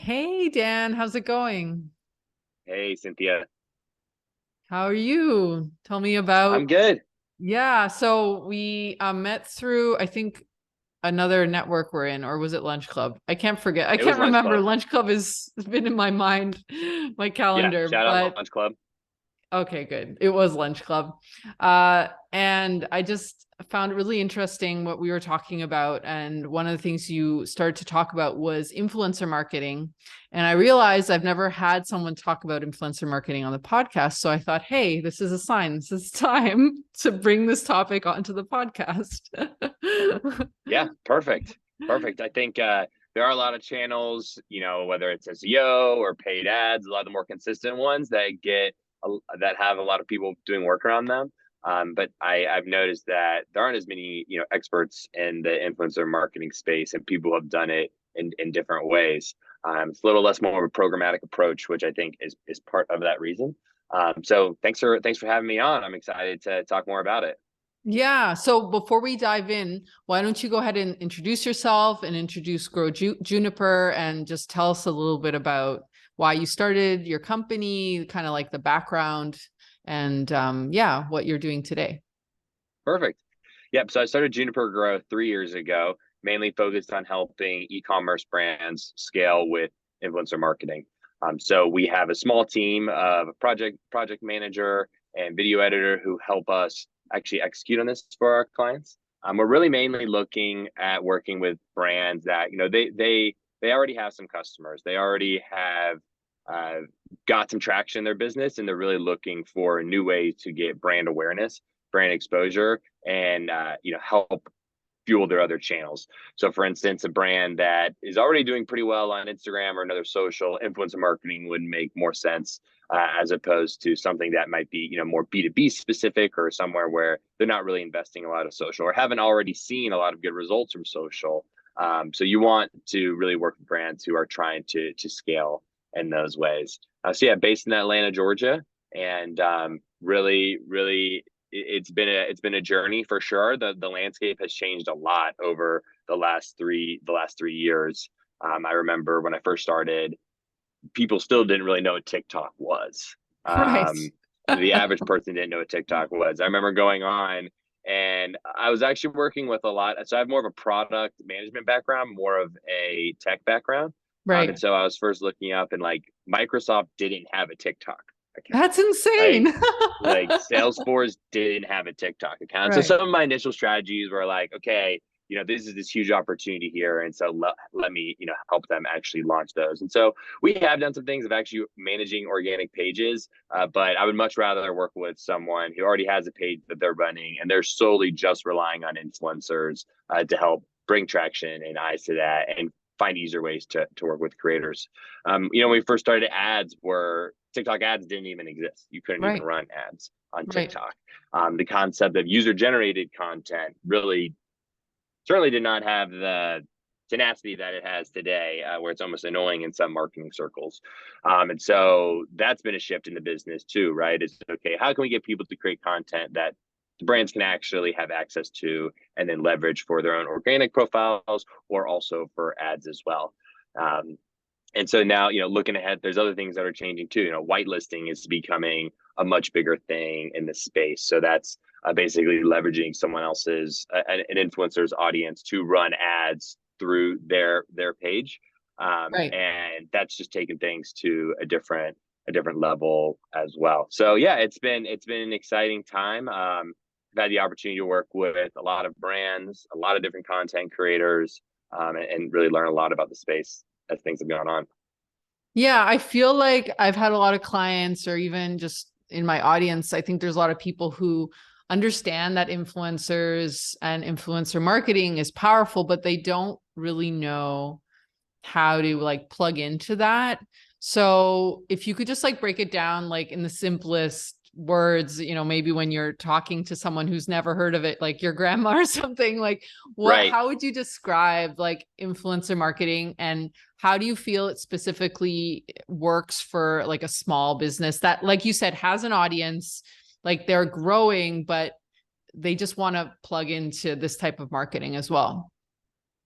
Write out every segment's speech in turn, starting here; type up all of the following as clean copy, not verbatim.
Hey Dan, how's it going? Hey, Cynthia. How are you? Tell me about, I'm good. yeah, so we met through, I think, another network we're in, or was it Lunch Club? I can't forget. I It was can't Lunch remember. Club. Lunch Club has been in my mind, my Yeah, calendar, shout out but Lunch Club. okay, good. It was Lunch Club. And I just found it really interesting what we were talking about. And one of the things you started to talk about was influencer marketing. And I realized I've never had someone talk about influencer marketing on the podcast. So I thought, hey, this is a sign. This is time to bring this topic onto the podcast. Yeah, perfect. Perfect. I think there are a lot of channels, whether it's SEO or paid ads, a lot of the more consistent ones that have a lot of people doing work around them. But I've noticed that there aren't as many, experts in the influencer marketing space, and people have done it in different ways. It's a little less more of a programmatic approach, which I think is part of that reason. So thanks for having me on. I'm excited to talk more about it. Yeah. So before we dive in, why don't you go ahead and introduce yourself and introduce Juniper and just tell us a little bit about why you started your company, kind of like the background and yeah, what you're doing today. Perfect. Yep. So I started Juniper Grow 3 years ago, mainly focused on helping e-commerce brands scale with influencer marketing. So we have a small team of a project manager and video editor who help us actually execute on this for our clients. We're really mainly looking at working with brands that they already have some customers. They already have uh, got some traction in their business, and they're really looking for a new way to get brand awareness, brand exposure, and help fuel their other channels. So, for instance, a brand that is already doing pretty well on Instagram or another social, influencer marketing would make more sense as opposed to something that might be more B2B specific, or somewhere where they're not really investing a lot of social or haven't already seen a lot of good results from social. So you want to really work with brands who are trying to scale in those ways. So yeah, based in Atlanta, Georgia, and really it's been a journey for sure. The landscape has changed a lot over the last three years. I remember when I first started, people still didn't really know what TikTok was. Right. The average person didn't know what TikTok was. I remember going on, and I was actually working with a lot. So I have more of a product management background, more of a tech background. And Right. so I was first looking up, and like Microsoft didn't have a TikTok account. That's insane. Like like Salesforce didn't have a TikTok account. So Right. some of my initial strategies were like, okay, this is this huge opportunity here. And so let me, help them actually launch those. And so we have done some things of actually managing organic pages, but I would much rather work with someone who already has a page that they're running and they're solely just relying on influencers to help bring traction and eyes to that and find easier ways to work with creators. When we first started, ads were TikTok ads didn't even exist. You couldn't even Right. run ads on Right. TikTok. The concept of user generated content really certainly did not have the tenacity that it has today, where it's almost annoying in some marketing circles. And so that's been a shift in the business too, right? It's okay, how can we get people to create content that the brands can actually have access to and then leverage for their own organic profiles or also for ads as well? And so now, looking ahead, there's other things that are changing too. Whitelisting is becoming a much bigger thing in this space. So that's basically leveraging someone else's, an influencer's audience to run ads through their page, Right. and that's just taking things to a different level as well. So yeah, it's been an exciting time. I've had the opportunity to work with a lot of brands, a lot of different content creators, and really learn a lot about the space as things have gone on. Yeah, I feel like I've had a lot of clients, or even just in my audience, I think there's a lot of people who understand that influencers and influencer marketing is powerful, but they don't really know how to like plug into that. So if you could just like break it down like in the simplest words, maybe when you're talking to someone who's never heard of it, like your grandma or something, like Right. how would you describe like influencer marketing, and how do you feel it specifically works for like a small business that, like you said, has an audience, like they're growing, but they just want to plug into this type of marketing as well?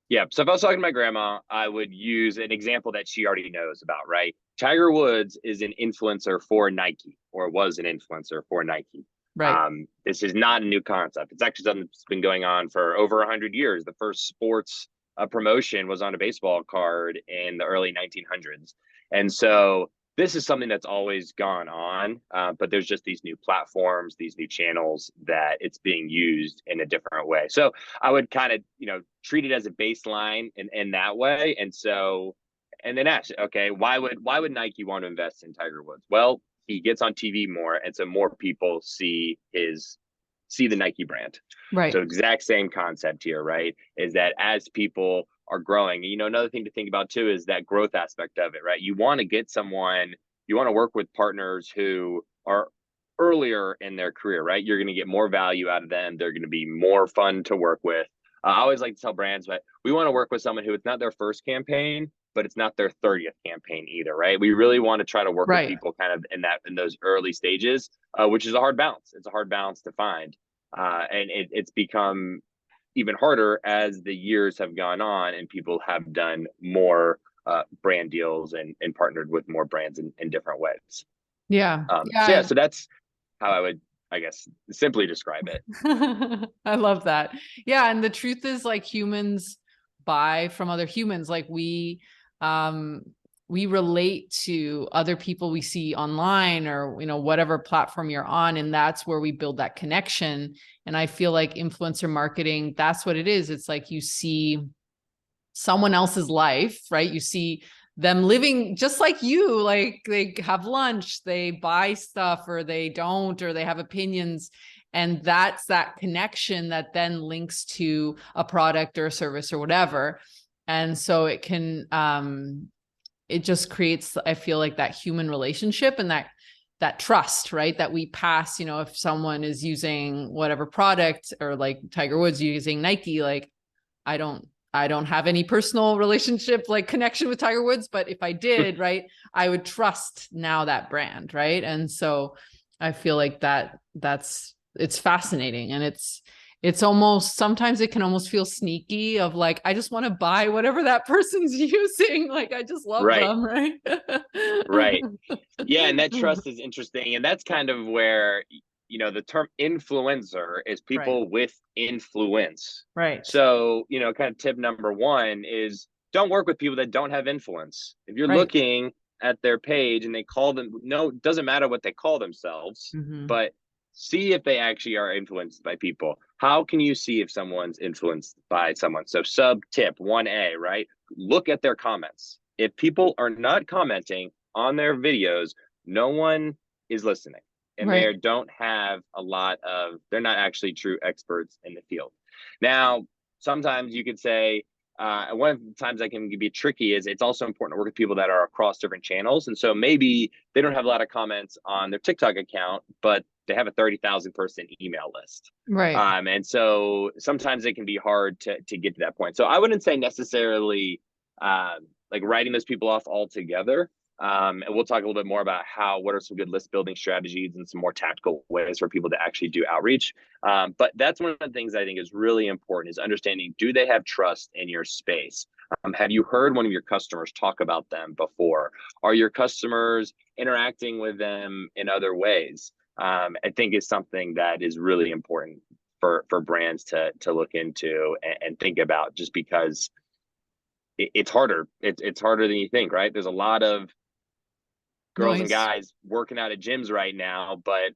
Yeah. So if I was talking to my grandma, I would use an example that she already knows about, right? Tiger Woods is an influencer for Nike, or was an influencer for Nike. Right. This is not a new concept. It's actually something that's been going on for over 100 years. The first sports promotion was on a baseball card in the early 1900s. And so this is something that's always gone on, but there's just these new platforms, these new channels that it's being used in a different way. So I would kind of, treat it as a baseline in that way. And so, and then ask, okay, why would Nike want to invest in Tiger Woods? Well, he gets on TV more, and so more people see the Nike brand. Right. So exact same concept here, right? Is that as people are growing, another thing to think about too is that growth aspect of it, right? You want to get someone, you want to work with partners who are earlier in their career, right? You're going to get more value out of them. They're going to be more fun to work with. I always like to tell brands, but we want to work with someone who it's not their first campaign, but it's not their 30th campaign either, right? We really want to try to work with Right. people kind of in those early stages, which is a hard balance. It's a hard balance to find, and it's become even harder as the years have gone on and people have done more brand deals and partnered with more brands in different ways. Yeah. So yeah, Yeah. so that's how I would, I guess, simply describe it. I love that. Yeah, and the truth is like humans buy from other humans. Like um we relate to other people we see online or whatever platform you're on, and that's where we build that connection. And I feel like influencer marketing, that's what it is. It's like you see someone else's life, right? You see them living just like you, like they have lunch, they buy stuff or they don't, or they have opinions. And that's that connection that then links to a product or a service or whatever. And so it just creates, I feel like, that human relationship and that trust, right? That we pass, if someone is using whatever product, or like Tiger Woods using Nike, like I don't have any personal relationship, like connection with Tiger Woods, but if I did, right, I would trust now that brand, right? And so I feel like it's fascinating, and it's almost, sometimes it can almost feel sneaky of like, I just want to buy whatever that person's using. Like, I just love Right, them, right? right. Yeah, and that trust is interesting. And that's kind of where, the term influencer is Right, people with influence. right, So, kind of tip number one is don't work with people that don't have influence. If you're right. looking at their page and they call them, no, it doesn't matter what they call themselves, Mm-hmm. but see if they actually are influenced by people. How can you see if someone's influenced by someone? So, sub tip 1A, right? Look at their comments. If people are not commenting on their videos, no one is listening, and Right. they don't have they're not actually true experts in the field. Now, sometimes you could say, one of the times that can be tricky is it's also important to work with people that are across different channels. And so maybe they don't have a lot of comments on their TikTok account, but they have a 30,000 person email list. Right. And so sometimes it can be hard to get to that point. So I wouldn't say necessarily like writing those people off altogether. And we'll talk a little bit more about what are some good list building strategies and some more tactical ways for people to actually do outreach. But that's one of the things I think is really important, is understanding, do they have trust in your space? Have you heard one of your customers talk about them before? Are your customers interacting with them in other ways? I think is something that is really important for brands to look into and think about, just because it's harder. It's harder than you think, right? There's a lot of girls and Noise. guys working out at gyms right now, but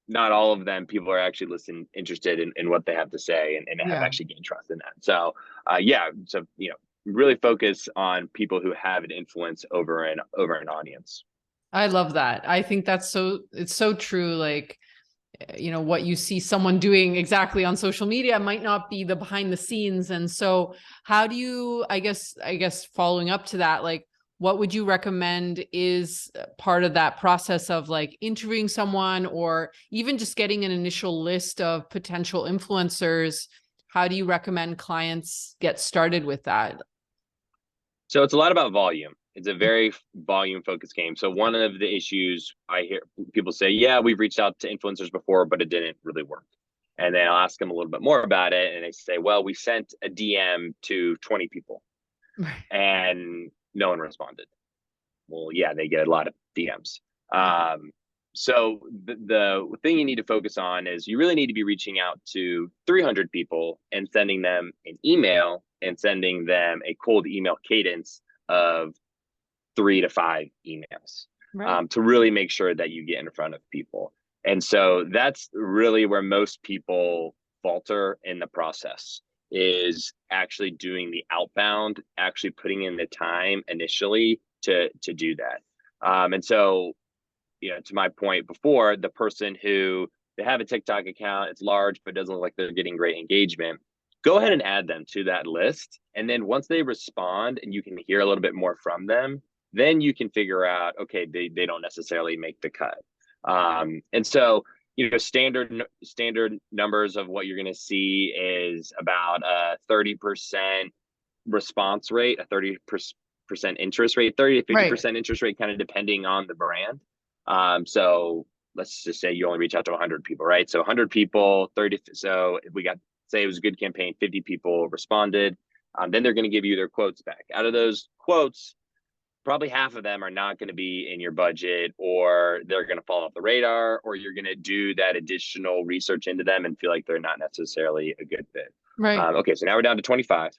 not all of them people are actually interested in what they have to say and have Yeah. actually gained trust in that. So yeah, so really focus on people who have an influence over an audience. I love that. I think it's so true. Like, what you see someone doing exactly on social media might not be the behind the scenes. And so how do you, I guess following up to that, like, what would you recommend is part of that process of like interviewing someone, or even just getting an initial list of potential influencers? How do you recommend clients get started with that? So it's a lot about volume. It's a very volume focused game. So one of the issues I hear people say, yeah, we've reached out to influencers before, but it didn't really work. And then I'll ask them a little bit more about it. And they say, well, we sent a DM to 20 people Right. and no one responded. Well, yeah, they get a lot of DMs. So the thing you need to focus on is you really need to be reaching out to 300 people and sending them an email and sending them a cold email cadence of 3 to 5 emails Right. to really make sure that you get in front of people. And so that's really where most people falter in the process, is actually doing the outbound, actually putting in the time initially to do that. And so, to my point before, the person who they have a TikTok account, it's large, but doesn't look like they're getting great engagement, go ahead and add them to that list. And then once they respond and you can hear a little bit more from them, then you can figure out, okay, they don't necessarily make the cut. And so, standard numbers of what you're going to see is about a 30% response rate, a 30% interest rate, 30 to 50% interest rate, kind of depending on the brand. So let's just say you only reach out to 100 people, right? So 100 people, 30. So if we got, say it was a good campaign, 50 people responded, then they're going to give you their quotes back. Out of those quotes, probably half of them are not going to be in your budget, or they're going to fall off the radar, or you're going to do that additional research into them and feel like they're not necessarily a good fit. Right. Okay, so now we're down to 25.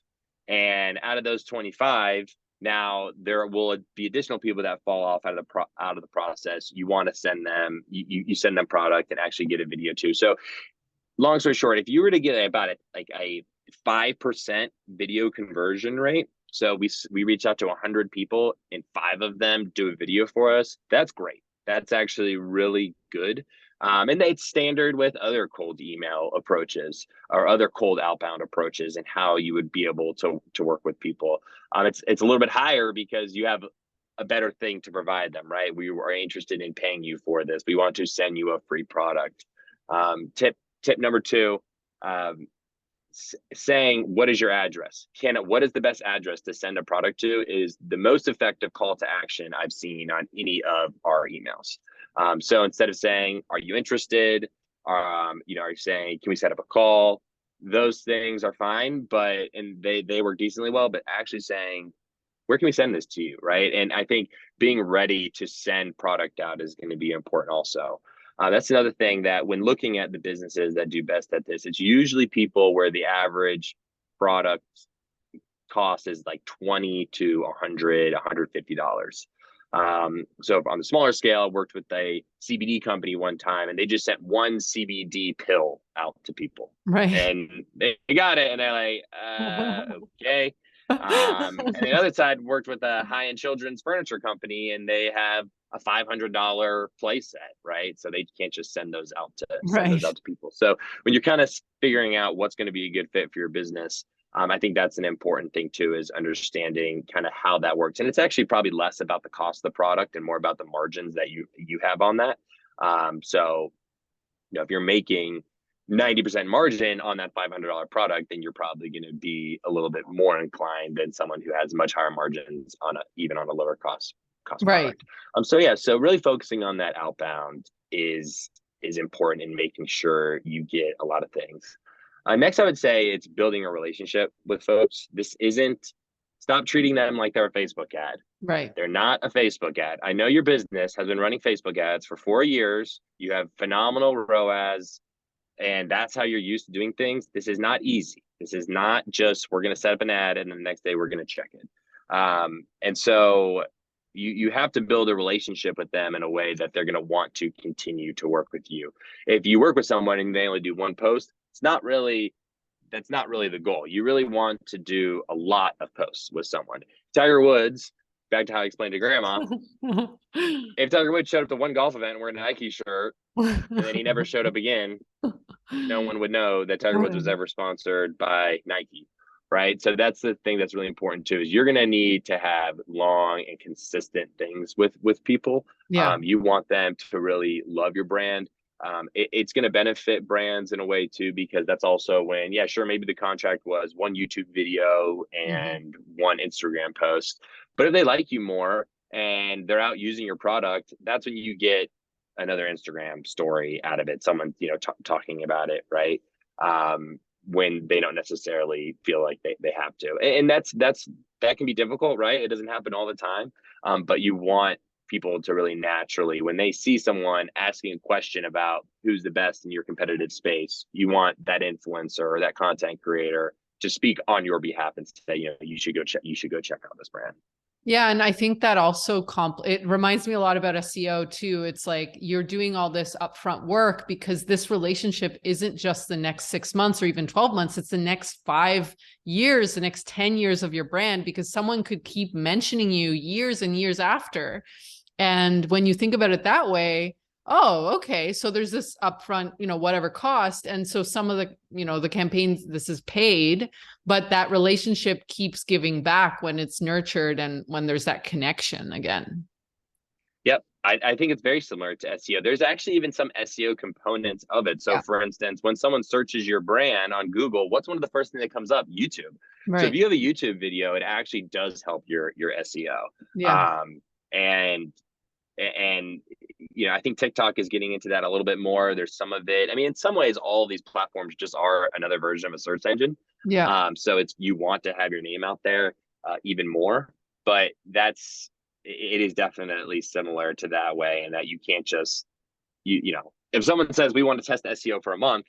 And out of those 25, now there will be additional people that fall off out of the process. You want to send them, you send them product and actually get a video too. So long story short, if you were to get about a 5% video conversion rate, so we reach out to 100 people and 5 of them do a video for us, that's great. That's actually really good. And it's standard with other cold email approaches or other cold outbound approaches and how you would be able to work with people. It's a little bit higher because you have a better thing to provide them, right? We are interested in paying you for this. We want to send you a free product. Tip number 2, saying, what is your address? What is the best address to send a product to is the most effective call to action I've seen on any of our emails. So instead of saying, are you interested? Are you saying, can we set up a call? Those things are fine, and they work decently well, but actually saying, where can we send this to you, right? And I think being ready to send product out is going to be important also. That's another thing that when looking at the businesses that do best at this, it's usually people where the average product cost is like $20 to $100, $150. So on the smaller scale, I worked with a CBD company one time, and they just sent one CBD pill out to people. Right. And they got it, and they're like, okay. And the other side worked with a high-end children's furniture company, and they have a $500 play set, right? So they can't just send those out to people. So when you're kind of figuring out what's going to be a good fit for your business, I think that's an important thing too, is understanding kind of how that works. And it's actually probably less about the cost of the product and more about the margins that you have on that. So if you're making 90% margin on that $500 product, then you're probably going to be a little bit more inclined than someone who has much higher margins even on a lower cost product. So really focusing on that outbound is important in making sure you get a lot of things. Next, I would say it's building a relationship with folks. Stop treating them like they're a Facebook ad. Right. They're not a Facebook ad. I know your business has been running Facebook ads for 4 years. You have phenomenal ROAS, and that's how you're used to doing things. This is not easy. This is not just, we're going to set up an ad and the next day we're going to check it. And so you have to build a relationship with them in a way that they're going to want to continue to work with you. If you work with someone and they only do one post, that's not really the goal. You really want to do a lot of posts with someone. Tiger Woods, back to how I explained to grandma, if Tiger Woods showed up to one golf event wearing a Nike shirt and then he never showed up again, no one would know that Tiger Woods was ever sponsored by Nike, right? So that's the thing that's really important too, is you're going to need to have long and consistent things with people. You want them to really love your brand. It's going to benefit brands in a way too, because that's also when, maybe the contract was one YouTube video and one Instagram post, but if they like you more and they're out using your product, that's when you get another Instagram story out of it, someone, talking about it, right? When they don't necessarily feel like they have to. And that can be difficult, right? It doesn't happen all the time. But you want people to really naturally, when they see someone asking a question about who's the best in your competitive space, you want that influencer or that content creator to speak on your behalf and say, you should go check out this brand. Yeah. And I think that also it reminds me a lot about SEO too. It's like you're doing all this upfront work because this relationship isn't just the next 6 months or even 12 months. It's the next 5 years, the next 10 years of your brand, because someone could keep mentioning you years and years after. And when you think about it that way, oh, okay, so there's this upfront, whatever cost. And so some of the, the campaigns, this is paid, but that relationship keeps giving back when it's nurtured and when there's that connection again. Yep. I think it's very similar to SEO. There's actually even some SEO components of it. So Yeah. for instance, when someone searches your brand on Google, what's one of the first things that comes up? YouTube. Right. So if you have a YouTube video, it actually does help your SEO. Yeah. And I think TikTok is getting into that a little bit more. There's some of it. I mean, in some ways, all these platforms just are another version of a search engine. Yeah. So you want to have your name out there even more, but it is definitely similar to that way, and that you can't just, if someone says we want to test SEO for a month,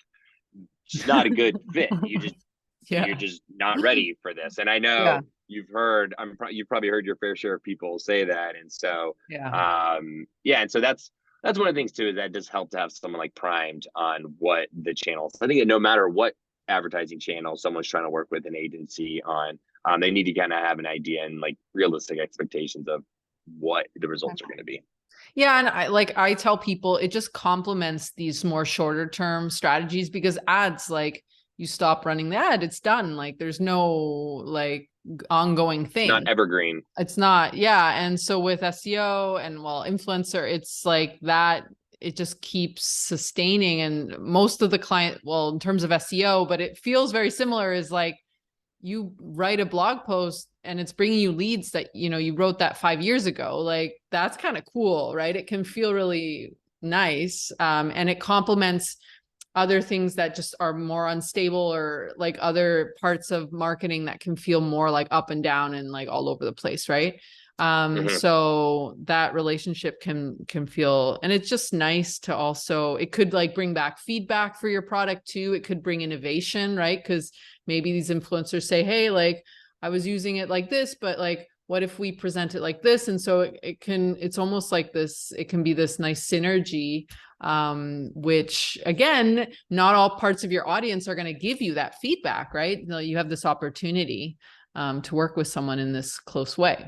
it's not a good fit. You're just not ready for this. And I know you've probably heard your fair share of people say that. And so, and so that's one of the things too, is that does help to have someone like primed on what the channels. I think that no matter what advertising channel someone's trying to work with an agency on, they need to kind of have an idea and like realistic expectations of what the results are going to be. Yeah. And I tell people, it just complements these more shorter term strategies, because ads, like, you stop running the ad, it's done. Like there's no like ongoing thing. It's not evergreen. It's not. Yeah. And so with SEO and influencer, it's like that, it just keeps sustaining. And most of the client, in terms of SEO, but it feels very similar, is like you write a blog post and it's bringing you leads that, you wrote that 5 years ago. Like that's kind of cool, right? It can feel really nice. And it complements other things that just are more unstable, or like other parts of marketing that can feel more like up and down and like all over the place. Right. So that relationship can feel, and it's just nice to also, it could like bring back feedback for your product too. It could bring innovation, right? Because maybe these influencers say, hey, like I was using it like this, but like, what if we present it like this? And so it's almost like this, it can be this nice synergy, which again, not all parts of your audience are going to give you that feedback, right? You have this opportunity to work with someone in this close way.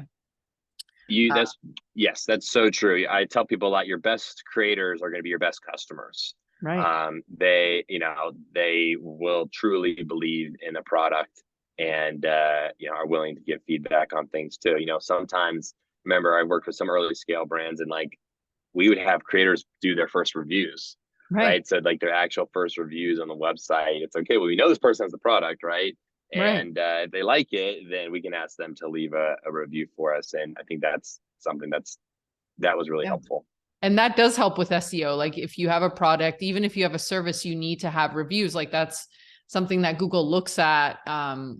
That's so true. I tell people a lot, your best creators are going to be your best customers. Right. They will truly believe in the product, and are willing to give feedback on things too. Sometimes, remember, I worked with some early scale brands, and like we would have creators do their first reviews, right? So like their actual first reviews on the website. It's okay, well, we know this person has the product, right? And if they like it, then we can ask them to leave a review for us. And I think that's something that was really helpful. And that does help with SEO. Like if you have a product, even if you have a service, you need to have reviews. Like that's something that Google looks at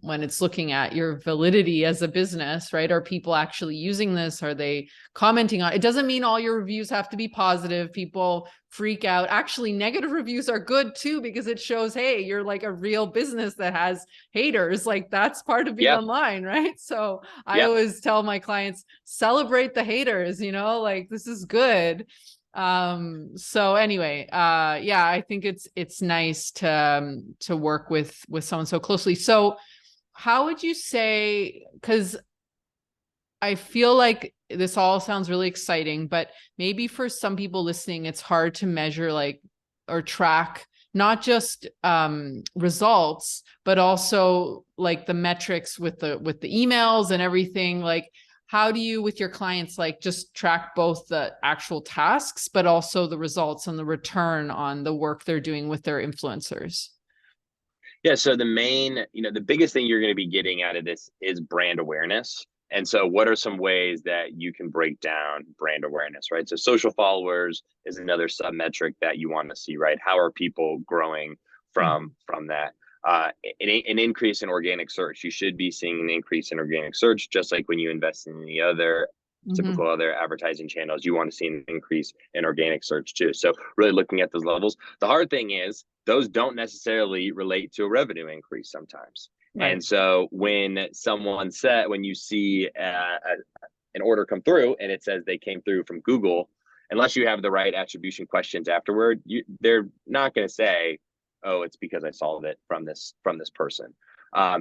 when it's looking at your validity as a business, right? Are people actually using this? Are they commenting on it? It doesn't mean all your reviews have to be positive. People freak out. Actually, negative reviews are good too, because it shows, hey, you're like a real business that has haters. Like that's part of being online, right? So I always tell my clients, celebrate the haters, like this is good. So anyway, I think it's nice to work with someone so closely. So how would you say, because I feel like this all sounds really exciting, but maybe for some people listening, it's hard to measure or track not just results, but also like the metrics with the emails and everything. Like, how do you, with your clients, like just track both the actual tasks, but also the results and the return on the work they're doing with their influencers? Yeah. So the biggest thing you're going to be getting out of this is brand awareness. And so what are some ways that you can break down brand awareness, right? So social followers is another sub metric that you want to see, right? How are people growing from that? An increase in organic search. You should be seeing an increase in organic search, just like when you invest in the other typical other advertising channels, you want to see an increase in organic search too. So really looking at those levels. The hard thing is those don't necessarily relate to a revenue increase sometimes. Right. And so when you see an order come through and it says they came through from Google, unless you have the right attribution questions afterward, they're not going to say, oh, it's because I solved it from this person.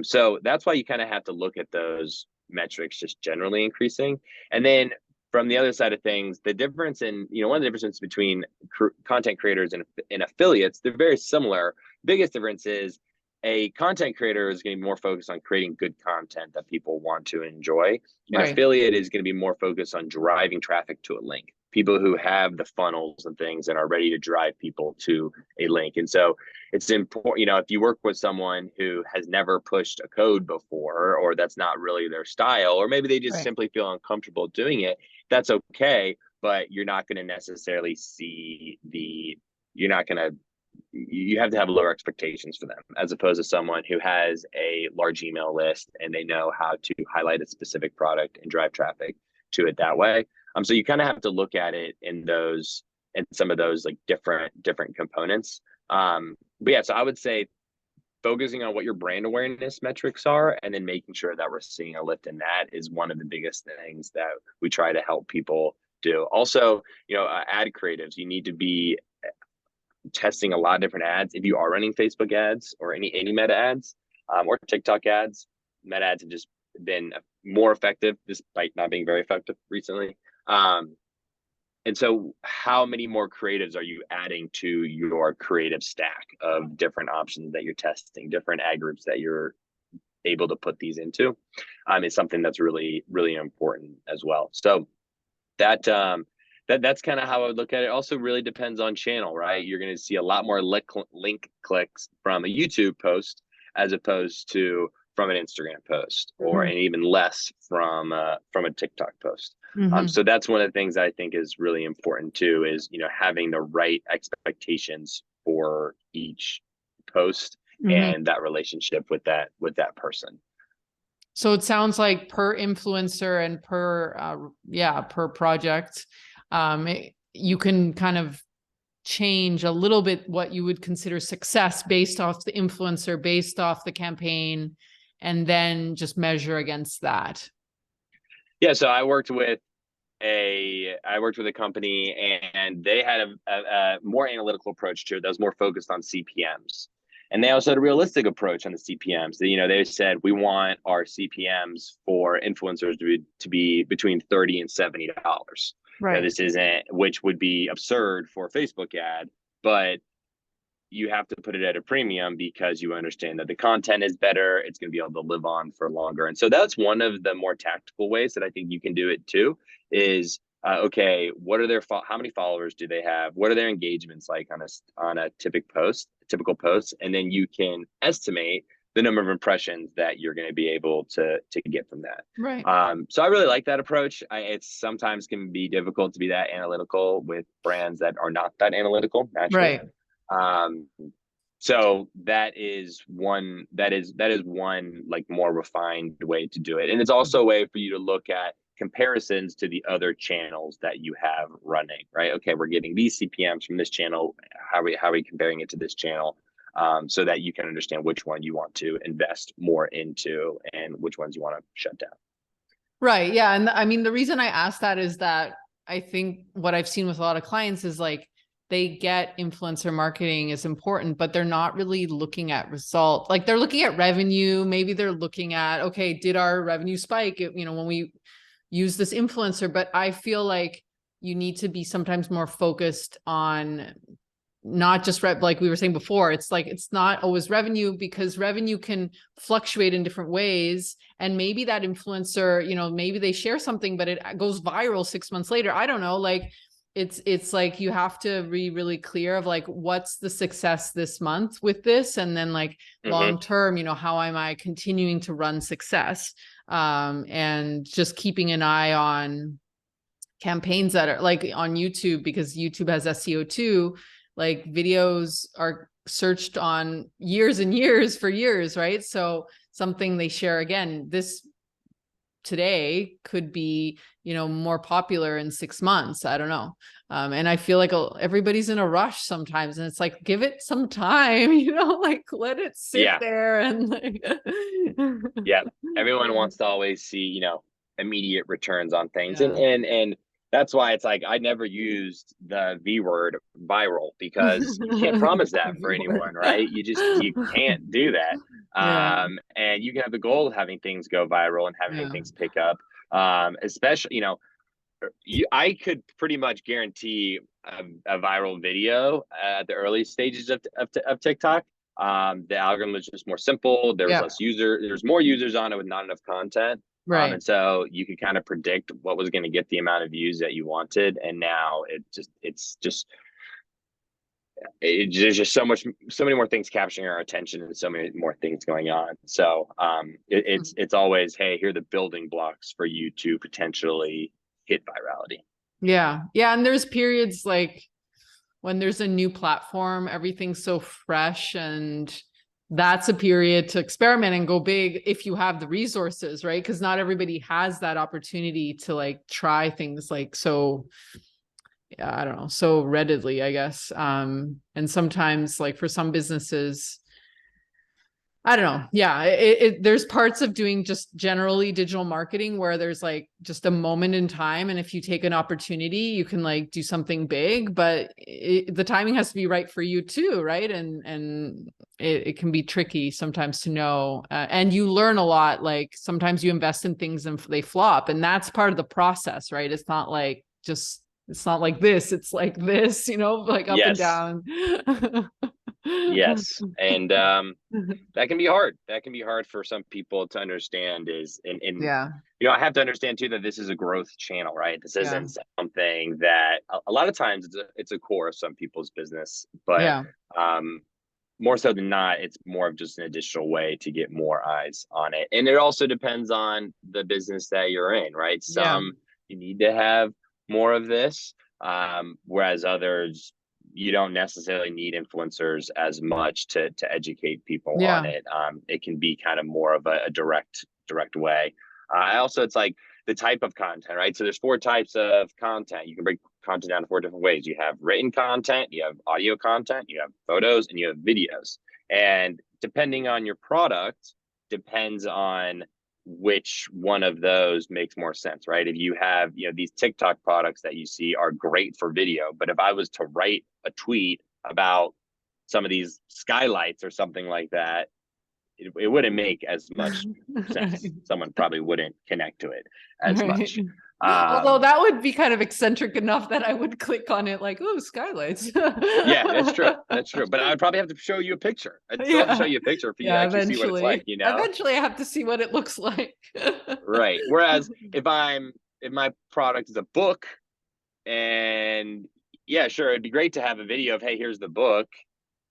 So that's why you kind of have to look at those metrics just generally increasing. And then from the other side of things, the difference in, one of the differences between content creators and affiliates, they're very similar. Biggest difference is a content creator is going to be more focused on creating good content that people want to enjoy. An affiliate is going to be more focused on driving traffic to a link. People who have the funnels and things and are ready to drive people to a link. And so it's important, if you work with someone who has never pushed a code before, or that's not really their style, or maybe they just simply feel uncomfortable doing it, that's okay. But you're not going to necessarily see you have to have lower expectations for them, as opposed to someone who has a large email list and they know how to highlight a specific product and drive traffic to it that way. So you kind of have to look at it in some of those like different components. But yeah, so I would say focusing on what your brand awareness metrics are and then making sure that we're seeing a lift in that is one of the biggest things that we try to help people do. Also, ad creatives, you need to be testing a lot of different ads. If you are running Facebook ads or any meta ads or TikTok ads, meta ads have just been more effective despite not being very effective recently. And so how many more creatives are you adding to your creative stack of different options that you're testing, different ad groups that you're able to put these into, is something that's really, really important as well. So that's kind of how I would look at it. Also really depends on channel, right? You're going to see a lot more link clicks from a YouTube post as opposed to from an Instagram post, and even less from a TikTok post. So that's one of the things I think is really important too, is, having the right expectations for each post and that relationship with that person. So it sounds like per influencer and per project, you can kind of change a little bit what you would consider success based off the influencer, based off the campaign, and then just measure against that. Yeah. So I worked with a company and they had a more analytical approach to it that was more focused on CPMs. And they also had a realistic approach on the CPMs. They said, we want our CPMs for influencers to be between $30 and $70. Right. This isn't, which would be absurd for a Facebook ad, but you have to put it at a premium because you understand that the content is better. It's going to be able to live on for longer. And so that's one of the more tactical ways that I think you can do it too, is, okay, what are how many followers do they have? What are their engagements like on a typical post? And then you can estimate the number of impressions that you're going to be able to get from that. Right. So I really like that approach. It's sometimes can be difficult to be that analytical with brands that are not that analytical naturally. Right. So that is one like more refined way to do it. And it's also a way for you to look at comparisons to the other channels that you have running, right? Okay, we're getting these CPMs from this channel. How are we comparing it to this channel? So that you can understand which one you want to invest more into and which ones you want to shut down. Right. Yeah. And I mean, the reason I asked that is that I think what I've seen with a lot of clients is like, they get influencer marketing is important, but they're not really looking at result. Like they're looking at revenue. Maybe they're looking at, okay, did our revenue spike, when we use this influencer? But I feel like you need to be sometimes more focused on not just like we were saying before, it's like, it's not always revenue, because revenue can fluctuate in different ways. And maybe that influencer, maybe they share something, but it goes viral 6 months later. I don't know. Like, it's like you have to be really clear of like what's the success this month with this, and then like long term, you know, how am I continuing to run success, and just keeping an eye on campaigns that are like on YouTube, because YouTube has SEO too. Like videos are searched on years and years for years, right? So something they share again this today could be, you know, more popular in 6 months. I don't know. And I feel like everybody's in a rush sometimes, and it's like, give it some time, you know, like let it sit there and like, yeah, everyone wants to always see, you know, immediate returns on things. And that's why it's like, I never used the V word viral, because you can't promise that for anyone, right? You can't do that. And you can have the goal of having things go viral and having things pick up. Especially, you know, I could pretty much guarantee a viral video at the early stages of TikTok. The algorithm was just more simple. There was there's more users on it with not enough content. Right. And so you could kind of predict what was going to get the amount of views that you wanted. And now there's just so many more things capturing our attention, and so many more things going on. So it's always, hey, here are the building blocks for you to potentially hit virality. Yeah. And there's periods like when there's a new platform, everything's so fresh, and that's a period to experiment and go big if you have the resources, right? Because not everybody has that opportunity to like try things like so, I don't know, so readily, I guess. And sometimes like for some businesses, I don't know. Yeah. There's parts of doing just generally digital marketing where there's like just a moment in time. And if you take an opportunity, you can like do something big, but the timing has to be right for you too. Right. And it can be tricky sometimes to know. And you learn a lot. Like sometimes you invest in things and they flop, and that's part of the process, right? It's not like it's not like this. It's like this, you know, like up and down. Yes. And that can be hard. That can be hard for some people to understand and you know, I have to understand too that this is a growth channel, right? This isn't something that a lot of times it's a core of some people's business, but more so than not, it's more of just an additional way to get more eyes on it. And it also depends on the business that you're in, right? Some you need to have more of this, whereas others, you don't necessarily need influencers as much to educate people on it. It can be kind of more of a direct way. Also, it's like the type of content, right? So there's 4 types of content. You can break content down to 4 different ways. You have written content, you have audio content, you have photos, and you have videos. And depending on your product, depends on which one of those makes more sense, right? If you have, you know, these TikTok products that you see are great for video, but if I was to write a tweet about some of these skylights or something like that, it wouldn't make as much sense. Someone probably wouldn't connect to it as much. Although that would be kind of eccentric enough that I would click on it like, oh, skylights. Yeah, that's true. That's true. But I'd probably have to show you a picture. I'd still have to show you a picture for you to actually see what it's like, you know? Eventually I have to see what it looks like. Right. Whereas if my product is a book, and yeah, sure, it'd be great to have a video of, hey, here's the book,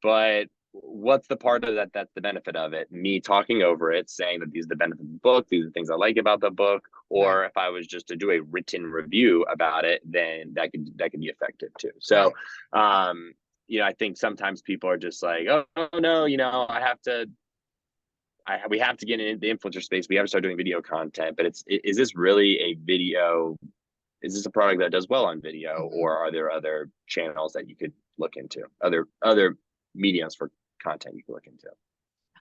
but what's the part of that that's the benefit of it? Me talking over it, saying that these are the benefits of the book, these are the things I like about the book. Or if I was just to do a written review about it, then that could be effective too. So you know, I think sometimes people are just like, oh no, you know, we have to get in the influencer space. We have to start doing video content. But is this really a video? Is this a product that does well on video, or are there other channels that you could look into? Other mediums for content you can look into?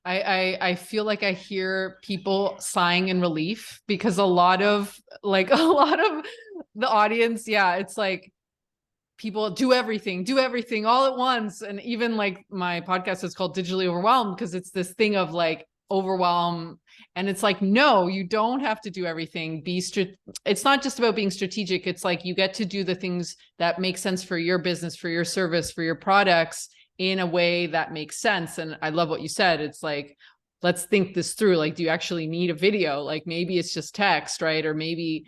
I feel like I hear people sighing in relief, because a lot of the audience, it's like people do everything all at once. And even like my podcast is called Digitally Overwhelmed, because it's this thing of like overwhelm. And it's like, no, you don't have to do everything. It's not just about being strategic. It's like you get to do the things that make sense for your business, for your service, for your products, in a way that makes sense. And I love what you said. It's like, let's think this through. Like, do you actually need a video? Like maybe it's just text, right? Or maybe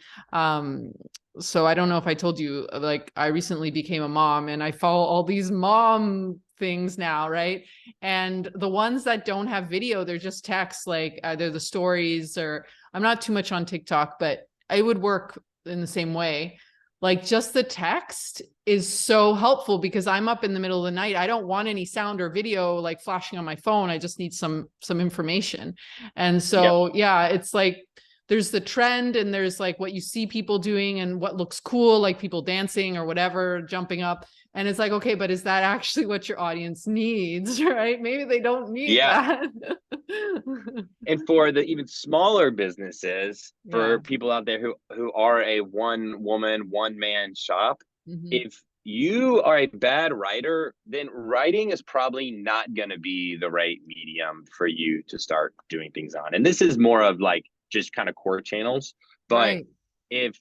So I don't know if I told you, like I recently became a mom and I follow all these mom things now, right? And the ones that don't have video, they're just text, like either the stories, or I'm not too much on TikTok, but it would work in the same way. Like just the text is so helpful because I'm up in the middle of the night. I don't want any sound or video like flashing on my phone. I just need some information. And Yep. so yeah, it's like there's the trend and there's like what you see people doing and what looks cool, like people dancing or whatever, jumping up. And it's like, okay, but is that actually what your audience needs, right? Maybe they don't need Yeah. that. And for the even smaller businesses, Yeah. for people out there who are a one woman, one man shop, Mm-hmm. if you are a bad writer, then writing is probably not going to be the right medium for you to start doing things on. And this is more of like just kind of core channels. But Right. if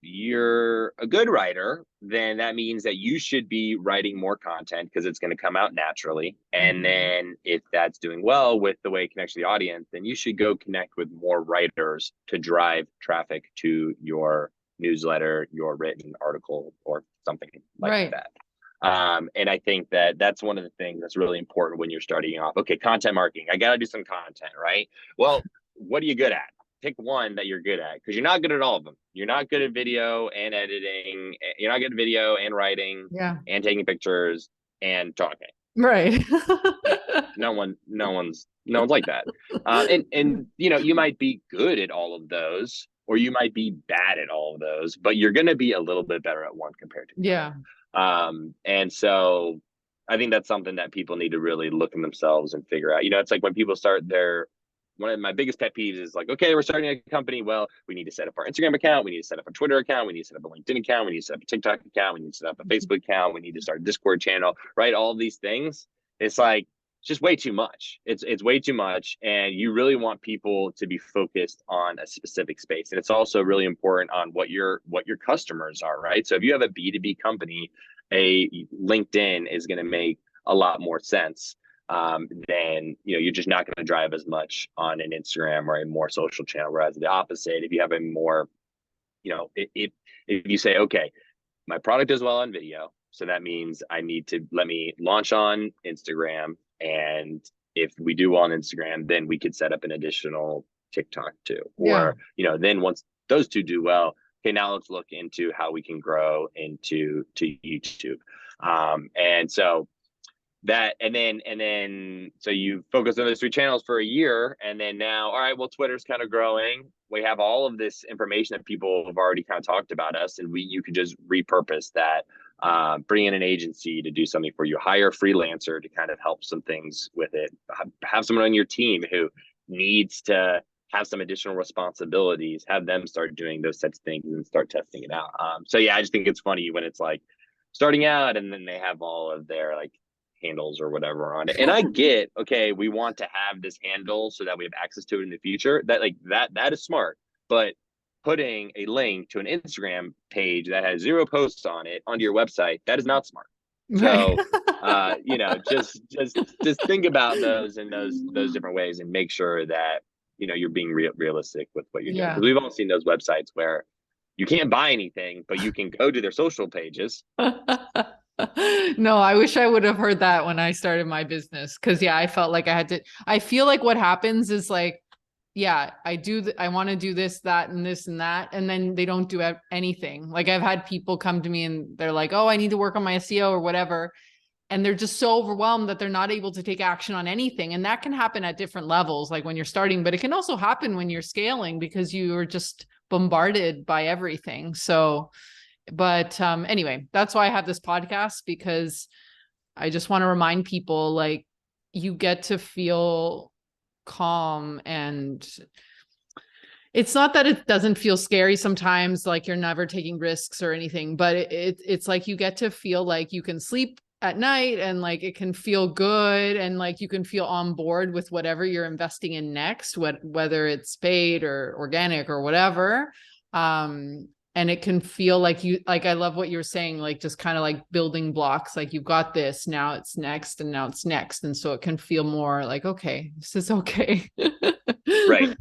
you're a good writer, then that means that you should be writing more content because it's going to come out naturally. And Mm-hmm. then if that's doing well with the way it connects to the audience, then you should go connect with more writers to drive traffic to your newsletter, your written article, or something like Right. that. And I think that that's one of the things that's really important when you're starting off. Okay, content marketing. I got to do some content, right? Well, what are you good at? Pick one that you're good at, because you're not good at all of them. You're not good at video and editing. You're not good at video and writing Yeah. and taking pictures and talking. Right. No one's like that. And you might be good at all of those, or you might be bad at all of those, but you're going to be a little bit better at one compared to the Yeah. other. And so I think that's something that people need to really look in themselves and figure out. It's like when people start their one of my biggest pet peeves is like, okay, we're starting a company. Well, we need to set up our Instagram account. We need to set up a Twitter account. We need to set up a LinkedIn account. We need to set up a TikTok account. We need to set up a Facebook account. We need to start a Discord channel, right? All of these things. It's like, it's just way too much. It's way too much. And you really want people to be focused on a specific space. And it's also really important on what your customers are, right? So if you have a B2B company, a LinkedIn is going to make a lot more sense. Then you're just not going to drive as much on an Instagram or a more social channel. Whereas the opposite, if you have a more, if you say, okay, my product does well on video, so that means I need to let me launch on Instagram, and if we do well on Instagram, then we could set up an additional TikTok too, Yeah. or then once those two do well, okay, now let's look into how we can grow into YouTube, and so that and then so you focus on those three channels for a year, and then now, all right, well, Twitter's kind of growing. We have all of this information that people have already kind of talked about us, and you could just repurpose that, bring in an agency to do something for you, hire a freelancer to kind of help some things with it, have someone on your team who needs to have some additional responsibilities, have them start doing those types of things and start testing it out. So yeah, I just think it's funny when it's like starting out and then they have all of their like handles or whatever on it. And I get, okay, we want to have this handle so that we have access to it in the future. That is smart. But putting a link to an Instagram page that has 0 posts on it onto your website, that is not smart. Right. So just think about those in those different ways and make sure that you're being realistic with what you're doing. Yeah. Because we've all seen those websites where you can't buy anything, but you can go to their social pages. No, I wish I would have heard that when I started my business. Cause yeah, I felt like I feel like what happens is like, yeah, I want to do this, that, and this and that. And then they don't do anything. Like I've had people come to me and they're like, oh, I need to work on my SEO or whatever. And they're just so overwhelmed that they're not able to take action on anything. And that can happen at different levels, like when you're starting, but it can also happen when you're scaling because you are just bombarded by everything. So, but anyway, that's why I have this podcast, because I just want to remind people, like, you get to feel calm, and it's not that it doesn't feel scary sometimes, like you're never taking risks or anything, but it's like you get to feel like you can sleep at night, and like it can feel good, and like you can feel on board with whatever you're investing in next, whether it's paid or organic or whatever. And it can feel like I love what you're saying, like just kind of like building blocks, like you've got this, now it's next, and now it's next. And so it can feel more like, okay, this is okay. Right.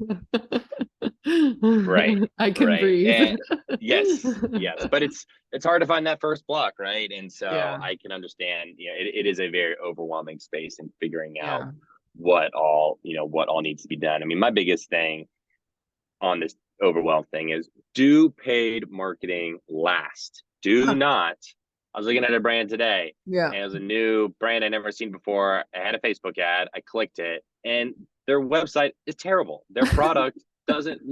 Right. I can Right. breathe. And yes, yes. But it's hard to find that first block, right? And so Yeah. I can understand, it is a very overwhelming space in figuring out Yeah. what all needs to be done. I mean, my biggest thing on this overwhelm thing is do paid marketing last. Do Huh. not. I was looking at a brand today Yeah. and it was a new brand I'd never seen before. I had a Facebook ad. I clicked it and their website is terrible. Their product doesn't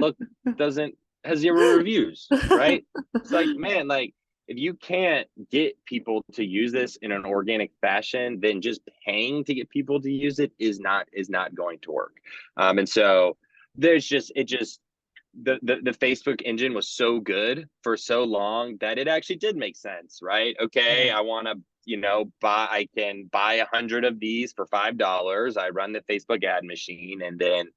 has zero reviews, right? It's like, man, like if you can't get people to use this in an organic fashion, then just paying to get people to use it is not going to work. And so there's just it just the Facebook engine was so good for so long that it actually did make sense, right? Okay, Yeah. I want to, I can buy 100 of these for $5. I run the Facebook ad machine, and then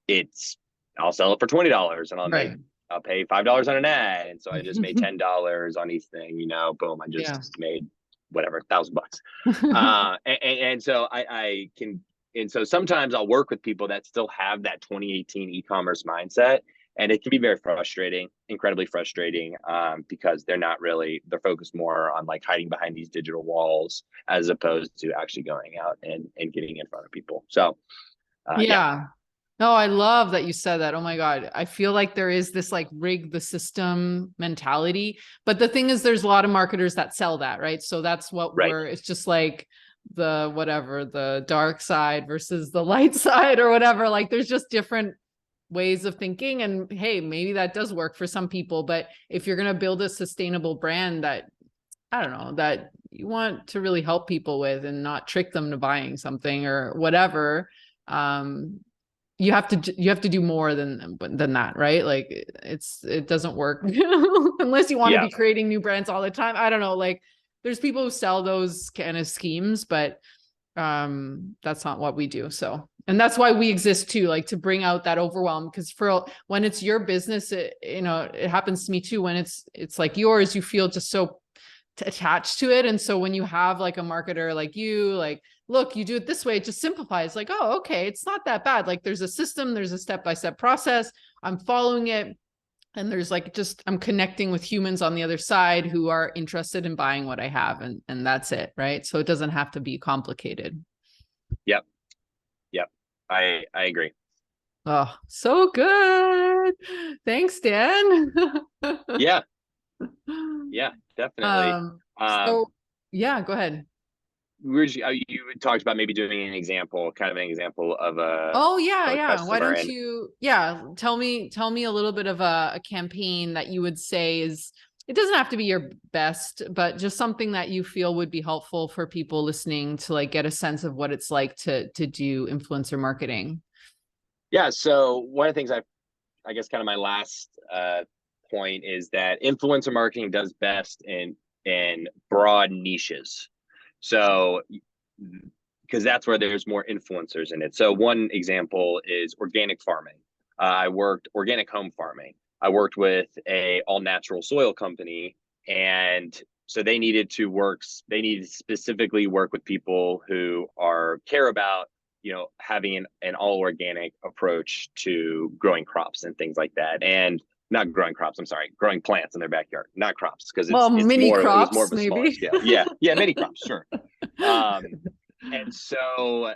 it's I'll sell it for $20, and Right. I'll pay $5 on an ad, and so I just made $10 on each thing. Boom, I Yeah. just made whatever, $1,000 bucks. And so I can, and so sometimes I'll work with people that still have that 2018 e-commerce mindset, and it can be very frustrating, incredibly frustrating, because they're focused more on like hiding behind these digital walls as opposed to actually going out and getting in front of people. So yeah. Yeah. No, I love that you said that. Oh my God. I feel like there is this like rig the system mentality. But the thing is, there's a lot of marketers that sell that, right? So that's what Right. it's just like the dark side versus the light side or whatever. Like there's just different ways of thinking. And hey, maybe that does work for some people. But if you're going to build a sustainable brand that, I don't know, that you want to really help people with and not trick them to buying something or whatever, you have to do more than that, right? Like it doesn't work unless you want to Yeah. be creating new brands all the time. I don't know, like there's people who sell those kind of schemes, but that's not what we do. So, and that's why we exist too, like to bring out that overwhelm, because for when it's your business, it happens to me too. When it's like yours, you feel just so attached to it. And so when you have like a marketer like you, like, look, you do it this way, it just simplifies, like, oh, okay, it's not that bad. Like there's a system, there's a step-by-step process. I'm following it. And there's like, just, I'm connecting with humans on the other side who are interested in buying what I have. And that's it. Right. So it doesn't have to be complicated. Yep. Yep. I agree. Oh, so good. Thanks, Dan. Yeah. Yeah, definitely. So yeah, go ahead. You talked about maybe doing kind of an example of Oh yeah, a yeah. Why customer, don't and you, tell me a little bit of a campaign that you would say is, it doesn't have to be your best, but just something that you feel would be helpful for people listening to like get a sense of what it's like to do influencer marketing. yeah. So one of the things I guess kind of my last point is that influencer marketing does best in broad niches. So because that's where there's more influencers in it. So one example is organic farming. I worked organic home farming. I worked with a all natural soil company, and so they needed to specifically work with people who care about having an all organic approach to growing crops and things like that. And not growing crops, I'm sorry, growing plants in their backyard, not crops, because Well, mini it was more crops, of a smaller maybe. scale. Yeah, yeah, mini crops, sure. um and so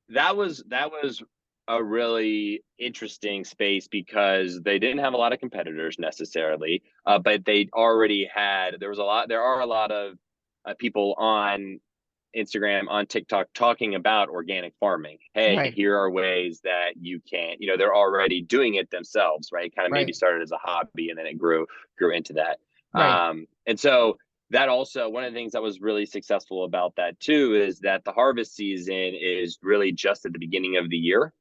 that was a really interesting space because they didn't have a lot of competitors necessarily, but there are a lot of people on Instagram, on TikTok, talking about organic farming. Hey, Right, here are ways that you can, they're already doing it themselves, right? Kind of maybe right, started as a hobby and then it grew into that. right. And so that also, one of the things that was really successful about that too is that the harvest season is really just at the beginning of the year.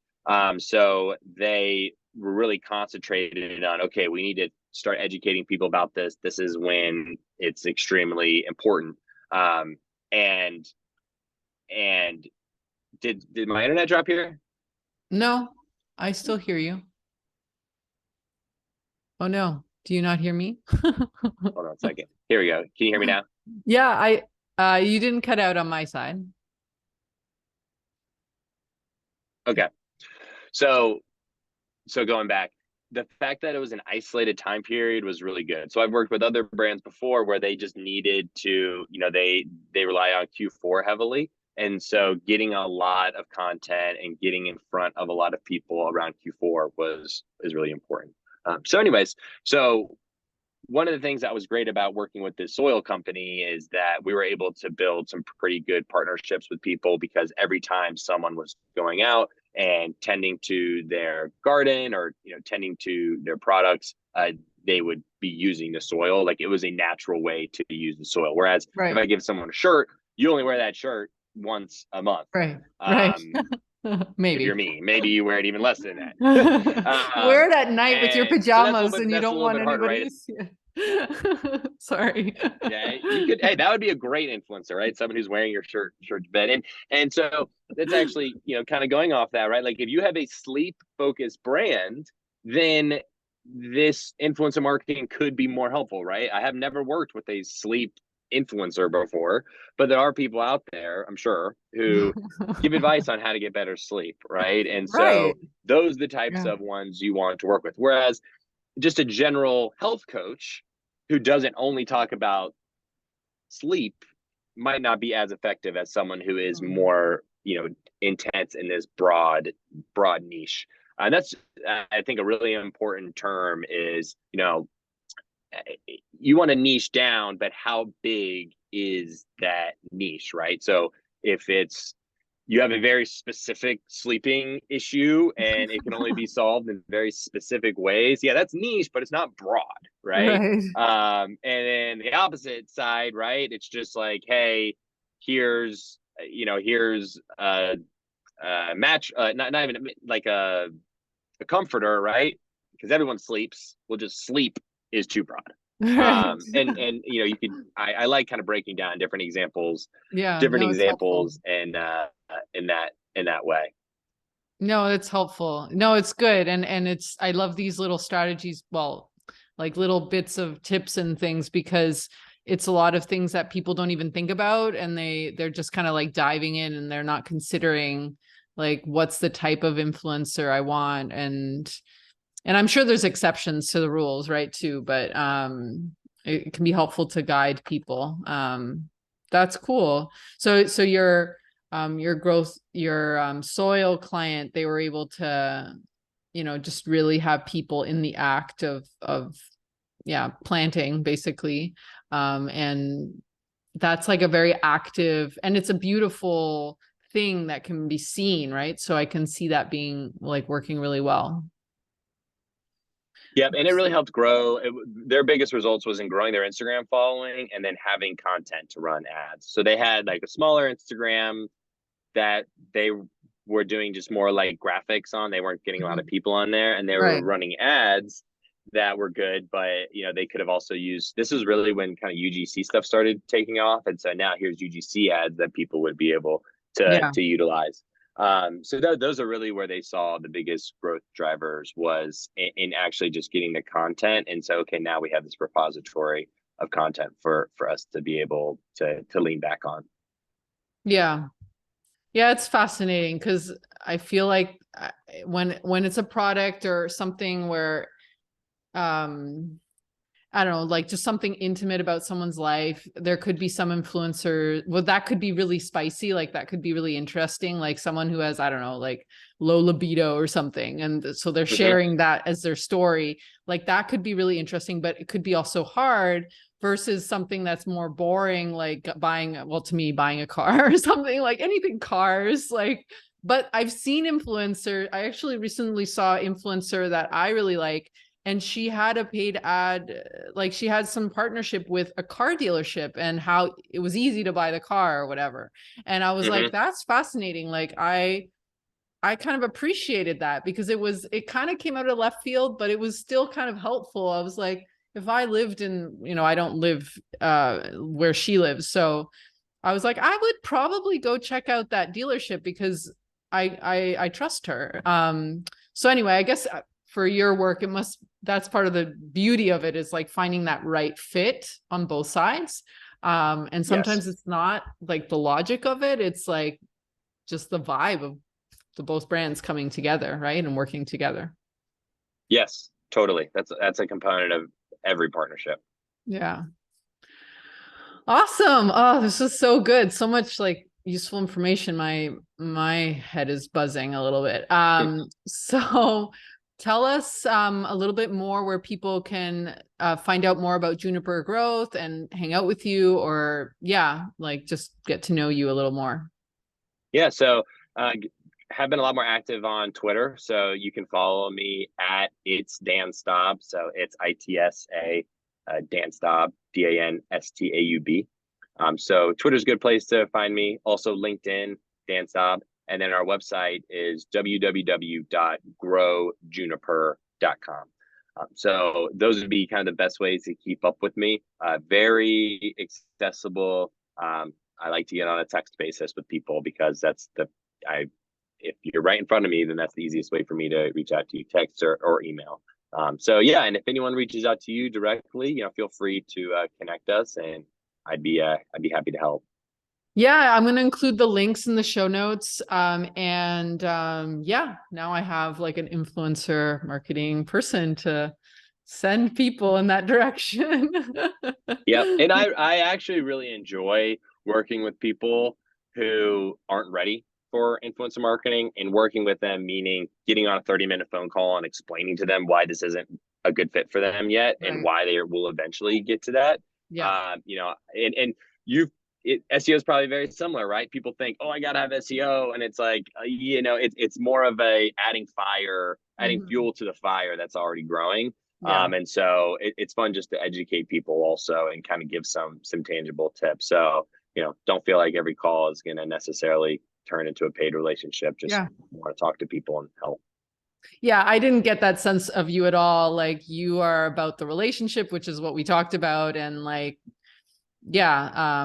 So they were really concentrated on, okay, we need to start educating people about this. This is when it's extremely important. Um, and and did my internet drop here? No, I still hear you. Oh no, do you not hear me? Hold on a second. Here we go. Can you hear me now? Yeah, you didn't cut out on my side. Okay. So going back, the fact that it was an isolated time period was really good. So I've worked with other brands before where they just needed to, they rely on Q4 heavily. And so getting a lot of content and getting in front of a lot of people around Q4 is really important. So one of the things that was great about working with this soil company is that we were able to build some pretty good partnerships with people, because every time someone was going out and tending to their garden or tending to their products, they would be using the soil. Like, it was a natural way to use the soil. Whereas if I give someone a shirt, you only wear that shirt once a month. Right. If you're me, maybe you wear it even less than that. Wear it at night with your pajamas, and you don't want anybody to see it. Sorry. Yeah, you could. Hey, that would be a great influencer, right? Someone who's wearing your shirt to bed, and so that's actually kind of going off that, right? Like, if you have a sleep focused brand, then this influencer marketing could be more helpful, right? I have never worked with a sleep influencer before, but there are people out there, I'm sure, who give advice on how to get better sleep, right? And so those are the types of ones you want to work with. Whereas just a general health coach who doesn't only talk about sleep might not be as effective as someone who is more, intense in this broad niche. And that's, I think, a really important term is, you want to niche down, but how big is that niche, right? So if you have a very specific sleeping issue and it can only be solved in very specific ways, that's niche, but it's not broad, right? And then the opposite side, right? It's just like, hey, here's a match, not even like a comforter, right? Because everyone sleeps. Well, just sleep is too broad. And you could, I like kind of breaking down different examples, and in that way. No, it's helpful. No, it's good. And I love these little strategies. Well, like little bits of tips and things, because it's a lot of things that people don't even think about, and they're just kind of like diving in, and they're not considering like, what's the type of influencer I want. And I'm sure there's exceptions to the rules, right, too, but it can be helpful to guide people. That's cool. So your soil client, they were able to, just really have people in the act of planting, basically. And that's like a very active, and it's a beautiful thing that can be seen, right? So I can see that being like working really well. Yeah, and it really helped grow. Their biggest results was in growing their Instagram following and then having content to run ads. So they had like a smaller Instagram that they were doing just more like graphics on. They weren't getting a lot of people on there, and they were running ads that were good, but they could have also used, this is really when kind of UGC stuff started taking off. And so now here's UGC ads that people would be able to utilize. So those are really where they saw the biggest growth drivers, was in actually just getting the content. And so, okay, now we have this repository of content for us to be able to lean back on. Yeah, it's fascinating, because I feel like when it's a product or something where, I don't know, like just something intimate about someone's life, there could be some influencer, well, that could be really spicy. Like that could be really interesting. Like someone who has, I don't know, like low libido or something. And so they're sharing that as their story. Like that could be really interesting, but it could be also hard, versus something that's more boring, like buying a car or something, like anything cars, like. But I've seen influencer. I actually recently saw an influencer that I really like, and she had a paid ad, like she had some partnership with a car dealership, and how it was easy to buy the car or whatever. And I was like, that's fascinating. Like I kind of appreciated that, because it kind of came out of left field, but it was still kind of helpful. I was like, if I lived in, I don't live where she lives. So I was like, I would probably go check out that dealership, because I trust her. So anyway, I guess for your work, that's part of the beauty of it, is like finding that right fit on both sides. And sometimes it's not like the logic of it. It's like just the vibe of the both brands coming together, right? And working together. Yes, Totally. That's a component of every partnership. Yeah. Awesome. Oh, this is so good. So much like useful information. My head is buzzing a little bit. So tell us a little bit more where people can find out more about Juniper Growth and hang out with you, or yeah, like just get to know you a little more. Yeah, so have been a lot more active on Twitter. So you can follow me at it's Dan Staub. So it's ITSA Dan Staub, DANSTAUB. So Twitter's a good place to find me. Also LinkedIn, Dan Staub. And then our website is www.growjuniper.com. So those would be kind of the best ways to keep up with me. Very accessible. I like to get on a text basis with people because if you're right in front of me, then that's the easiest way for me to reach out to you, text or email. So yeah, and if anyone reaches out to you directly, feel free to connect us, and I'd be happy to help. Yeah, I'm going to include the links in the show notes. Yeah, now I have like an influencer marketing person to send people in that direction. Yeah, and I actually really enjoy working with people who aren't ready for influencer marketing, and working with them, meaning getting on a 30-minute phone call and explaining to them why this isn't a good fit for them yet, and Right. why they will eventually get to that. Yeah. And SEO is probably very similar, right? People think, oh, I gotta have SEO, and it's like, it's more of a adding Mhm. fuel to the fire that's already growing. Yeah. And so it's fun just to educate people also, and kind of give some tangible tips. So don't feel like every call is going to necessarily turn into a paid relationship. Just Yeah. want to talk to people and help. Yeah, I didn't get that sense of you at all. Like you are about the relationship, which is what we talked about. And like, yeah,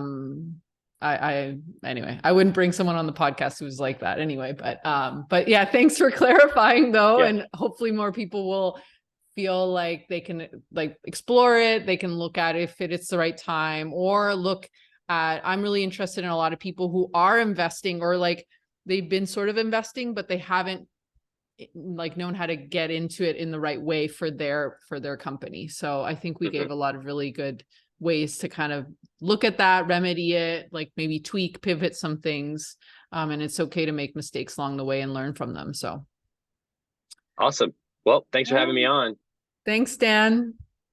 anyway, I wouldn't bring someone on the podcast who was like that anyway, but yeah, thanks for clarifying though. Yeah. And hopefully more people will feel like they can like explore it. They can look at it if it's the right time, or look at, I'm really interested in a lot of people who are investing, or like they've been sort of investing, but they haven't like known how to get into it in the right way for their company. So I think we gave a lot of really good ways to kind of look at that, remedy it, like maybe tweak, pivot some things. And it's okay to make mistakes along the way and learn from them. So Awesome. Well, thanks for yeah. having me on. Thanks, Dan.